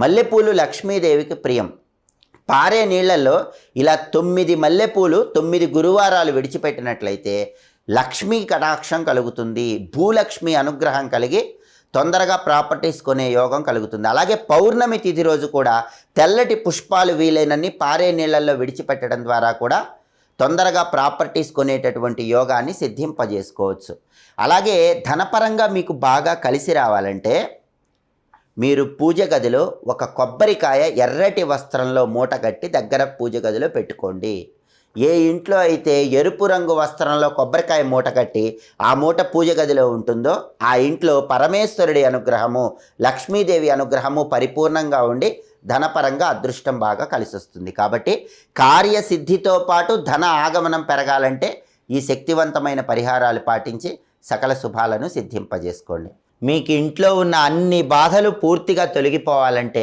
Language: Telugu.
మల్లెపూలు లక్ష్మీదేవికి ప్రియం. పారే నీళ్లలో ఇలా 9 మల్లెపూలు 9 గురువారాలు విడిచిపెట్టినట్లయితే లక్ష్మీ కటాక్షం కలుగుతుంది, భూలక్ష్మి అనుగ్రహం కలిగి తొందరగా ప్రాపర్టీస్ కొనే యోగం కలుగుతుంది. అలాగే పౌర్ణమి తిథి రోజు కూడా తెల్లటి పుష్పాలు వీలైనన్ని పారే నీళ్లలో విడిచిపెట్టడం ద్వారా కూడా తొందరగా ప్రాపర్టీస్ కొనేటటువంటి యోగాన్ని సిద్ధింపజేసుకోవచ్చు. అలాగే ధనపరంగా మీకు బాగా కలిసి రావాలంటే మీరు పూజ గదిలో ఒక కొబ్బరికాయ ఎర్రటి వస్త్రంలో మూట కట్టి దగ్గర పూజ గదిలో పెట్టుకోండి. ఏ ఇంట్లో అయితే ఎరుపు రంగు వస్త్రంలో కొబ్బరికాయ మూట కట్టి ఆ మూట పూజ గదిలో ఉంటుందో ఆ ఇంట్లో పరమేశ్వరుడి అనుగ్రహము, లక్ష్మీదేవి అనుగ్రహము పరిపూర్ణంగా ఉండి ధనపరంగా అదృష్టం బాగా కలిసి వస్తుంది. కాబట్టి కార్యసిద్ధితో పాటు ధన ఆగమనం పెరగాలంటే ఈ శక్తివంతమైన పరిహారాలు పాటించి సకల శుభాలను సిద్ధింపజేసుకోండి. మీకు ఇంట్లో ఉన్న అన్ని బాధలు పూర్తిగా తొలగిపోవాలంటే